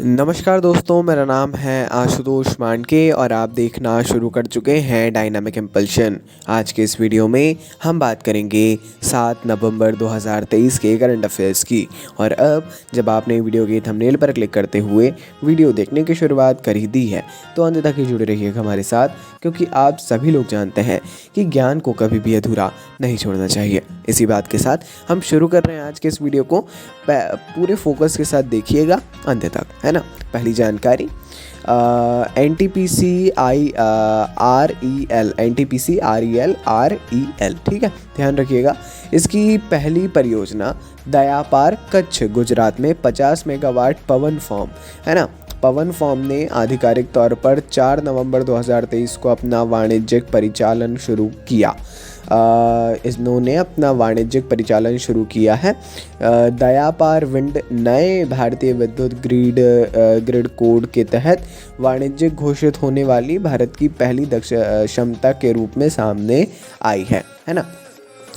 नमस्कार दोस्तों, मेरा नाम है आशुतोष मांडके और आप देखना शुरू कर चुके हैं डायनामिक इम्पल्शन। आज के इस वीडियो में हम बात करेंगे 7 नवंबर 2023 के करंट अफेयर्स की। और अब जब आपने वीडियो के थंबनेल पर क्लिक करते हुए वीडियो देखने की शुरुआत कर ही दी है तो अंत तक ही जुड़े रहिएगा हमारे साथ, क्योंकि आप सभी लोग जानते हैं कि ज्ञान को कभी भी अधूरा नहीं छोड़ना चाहिए। इसी बात के साथ हम शुरू कर रहे हैं आज के इस वीडियो को। पूरे फोकस के साथ देखिएगा अंत तक, है ना। पहली जानकारी, NTPC REL, ठीक है, ध्यान रखिएगा। इसकी पहली परियोजना दयापार कच्छ गुजरात में 50 मेगावाट पवन फॉर्म, है ना। पवन फॉर्म ने आधिकारिक तौर पर 4 नवंबर 2023 को अपना वाणिज्यिक परिचालन शुरू किया। इन्होंने अपना वाणिज्यिक परिचालन शुरू किया है। दयापार विंड नए भारतीय विद्युत ग्रिड कोड के तहत वाणिज्यिक घोषित होने वाली भारत की पहली दक्ष क्षमता के रूप में सामने आई है ना।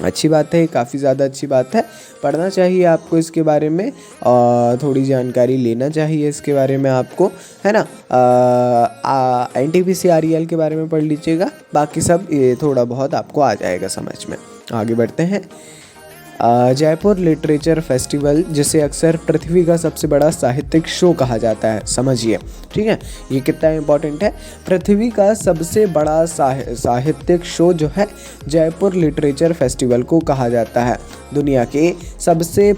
अच्छी बात है, काफ़ी ज़्यादा अच्छी बात है। पढ़ना चाहिए आपको इसके बारे में, थोड़ी जानकारी लेना चाहिए इसके बारे में आपको, है ना। NTPC REL के बारे में पढ़ लीजिएगा, बाकी सब ये थोड़ा बहुत आपको आ जाएगा समझ में। आगे बढ़ते हैं। जयपुर लिटरेचर फेस्टिवल, जिसे अक्सर पृथ्वी का सबसे बड़ा साहित्यिक शो कहा जाता है, समझिए, ठीक है, ये कितना इम्पोर्टेंट है। पृथ्वी का सबसे बड़ा साहित्यिक शो जो है जयपुर लिटरेचर फेस्टिवल को कहा जाता है। दुनिया के सबसे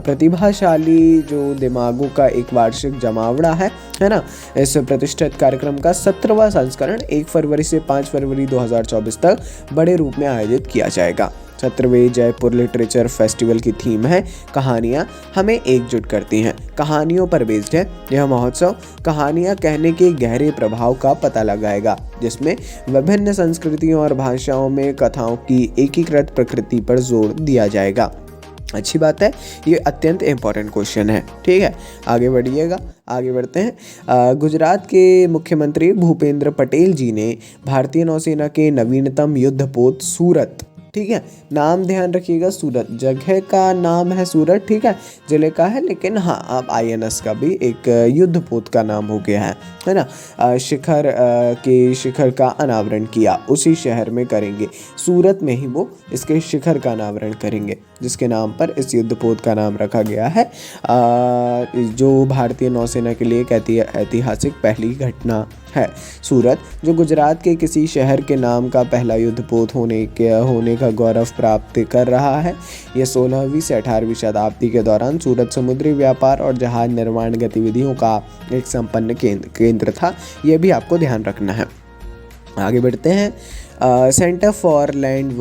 प्रतिभाशाली जो दिमागों का एक वार्षिक जमावड़ा है ना। इस प्रतिष्ठित कार्यक्रम का 17वां संस्करण 1 फरवरी से 5 फरवरी 2024 तक बड़े रूप में आयोजित किया जाएगा। 17वें जयपुर लिटरेचर फेस्टिवल की थीम है कहानियाँ हमें एकजुट करती हैं। कहानियों पर बेस्ड है यह महोत्सव। कहानियाँ कहने के गहरे प्रभाव का पता लगाएगा, जिसमें विभिन्न संस्कृतियों और भाषाओं में कथाओं की एकीकृत प्रकृति पर जोर दिया जाएगा। अच्छी बात है, ये अत्यंत इम्पॉर्टेंट क्वेश्चन है, ठीक है। आगे बढ़िएगा, आगे बढ़ते हैं। गुजरात के मुख्यमंत्री भूपेंद्र पटेल जी ने भारतीय नौसेना के नवीनतम युद्धपोत सूरत, ठीक है, नाम ध्यान रखिएगा, सूरत जगह का नाम है सूरत, ठीक है, जिले का है, लेकिन हाँ अब INS का भी एक युद्धपोत का नाम हो गया है ना। शिखर का अनावरण किया, उसी शहर में करेंगे, सूरत में ही वो इसके शिखर का अनावरण करेंगे, जिसके नाम पर इस युद्धपोत का नाम रखा गया है। जो भारतीय नौसेना के लिए एक ऐतिहासिक पहली घटना है। सूरत, जो गुजरात के किसी शहर के नाम का पहला युद्धपोत होने का गौरव प्राप्त कर रहा है। यह 16वीं से 18वीं शताब्दी के दौरान सूरत समुद्री व्यापार और जहाज निर्माण गतिविधियों का एक संपन्न केंद्र था। यह भी आपको ध्यान रखना है। आगे बढ़ते हैं। Centre for land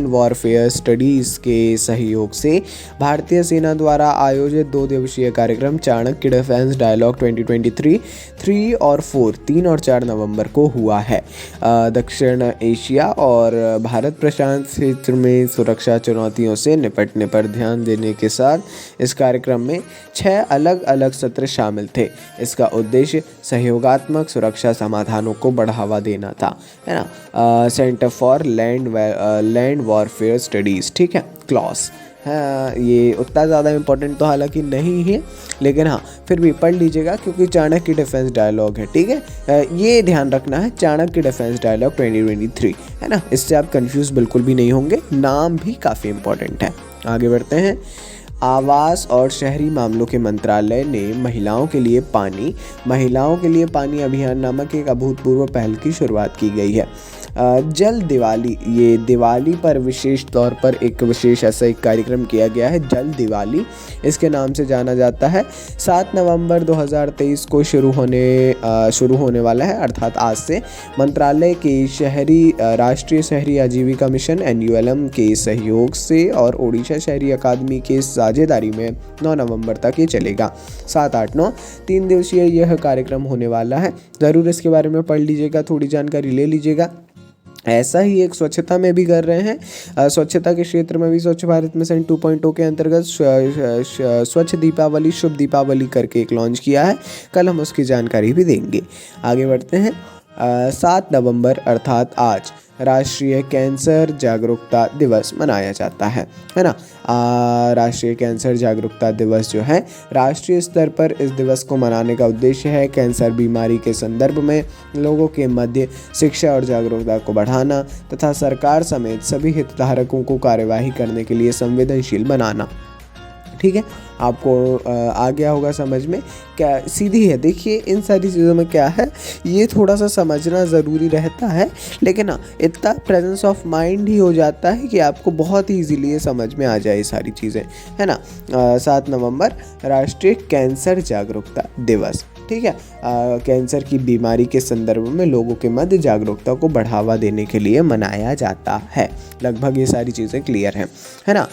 warfare studies के सहयोग से भारतीय सेना द्वारा आयोजित 2 दिवसीय कार्यक्रम चाणक्य डिफेंस डायलॉग 2023 3 और 4 नवंबर को हुआ है। दक्षिण एशिया और भारत प्रशांत क्षेत्र में सुरक्षा चुनौतियों से निपटने पर ध्यान देने के साथ इस कार्यक्रम में 6 अलग अलग सत्र शामिल थे। इसका उद्देश्य सहयोगात्मक सुरक्षा समाधानों को बढ़ावा देना था, है ना। Centre for land warfare studies, ठीक है, क्लॉस। हाँ, ये उतना ज़्यादा इम्पोर्टेंट तो हालांकि नहीं है, लेकिन हाँ फिर भी पढ़ लीजिएगा, क्योंकि चाणक्य डिफेंस डायलॉग है, ठीक है। ये ध्यान रखना है, चाणक्य डिफेंस डायलॉग 2023, है ना। इससे आप कंफ्यूज बिल्कुल भी नहीं होंगे, नाम भी काफ़ी इम्पोर्टेंट है। आगे बढ़ते हैं। आवास और शहरी मामलों के मंत्रालय ने महिलाओं के लिए पानी अभियान नामक एक अभूतपूर्व पहल की शुरुआत की गई है। जल दिवाली, ये दिवाली पर विशेष तौर पर एक विशेष ऐसा एक कार्यक्रम किया गया है, जल दिवाली इसके नाम से जाना जाता है। 7 नवंबर 2023 को शुरू होने वाला है, अर्थात आज से। मंत्रालय के राष्ट्रीय शहरी आजीविका मिशन NULM के सहयोग से और ओडिशा शहरी अकादमी के साझेदारी में 9 नवंबर तक ये चलेगा। 7, 8, 9 3 दिवसीय यह कार्यक्रम होने वाला है। ज़रूर इसके बारे में पढ़ लीजिएगा, थोड़ी जानकारी ले लीजिएगा। ऐसा ही एक स्वच्छता में भी कर रहे हैं। स्वच्छता के क्षेत्र में भी स्वच्छ भारत मिशन 2.0 के अंतर्गत स्वच्छ दीपावली शुभ दीपावली करके एक लॉन्च किया है। कल हम उसकी जानकारी भी देंगे। आगे बढ़ते हैं। 7 नवंबर अर्थात आज राष्ट्रीय कैंसर जागरूकता दिवस मनाया जाता है ना। राष्ट्रीय कैंसर जागरूकता दिवस जो है राष्ट्रीय स्तर पर इस दिवस को मनाने का उद्देश्य है कैंसर बीमारी के संदर्भ में लोगों के मध्य शिक्षा और जागरूकता को बढ़ाना तथा सरकार समेत सभी हितधारकों को कार्यवाही करने के लिए संवेदनशील बनाना। ठीक है, आपको आ गया होगा समझ में, क्या सीधी है। देखिए इन सारी चीज़ों में क्या है, ये थोड़ा सा समझना ज़रूरी रहता है, लेकिन हाँ इतना प्रेजेंस ऑफ माइंड ही हो जाता है कि आपको बहुत ही इजीली ये समझ में आ जाए सारी चीज़ें, है ना। 7 नवंबर राष्ट्रीय कैंसर जागरूकता दिवस। ठीक है, कैंसर की बीमारी के संदर्भ में लोगों के मध्य जागरूकता को बढ़ावा देने के लिए मनाया जाता है। लगभग ये सारी चीज़ें क्लियर हैं, है ना।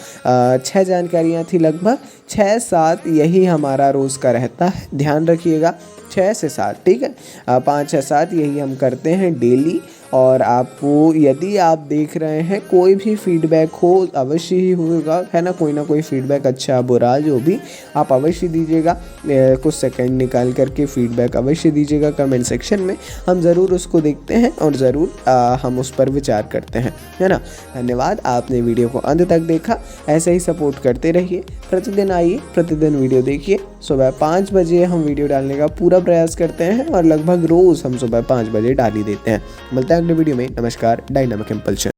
6 जानकारियाँ थी, लगभग 6-7 यही हमारा रोज़ का रहता है, ध्यान रखिएगा 6 से 7। ठीक है, 5 या 7 यही हम करते हैं डेली। और आपको यदि आप देख रहे हैं कोई भी फीडबैक हो अवश्य ही होगा, है ना। कोई ना कोई फीडबैक अच्छा बुरा जो भी आप अवश्य दीजिएगा, कुछ सेकंड निकाल करके फीडबैक अवश्य दीजिएगा कमेंट सेक्शन में। हम ज़रूर उसको देखते हैं और ज़रूर हम उस पर विचार करते हैं, है ना। धन्यवाद, आपने वीडियो को अंत तक देखा। ऐसे ही सपोर्ट करते रहिए, प्रतिदिन आइए, प्रतिदिन वीडियो देखिए। सुबह 5 बजे हम वीडियो डालने का पूरा प्रयास करते हैं और लगभग रोज़ हम सुबह 5 बजे डाल ही देते हैं। मिलते हैं अगले वीडियो में। नमस्कार, डायनामिक इम्पल्शन।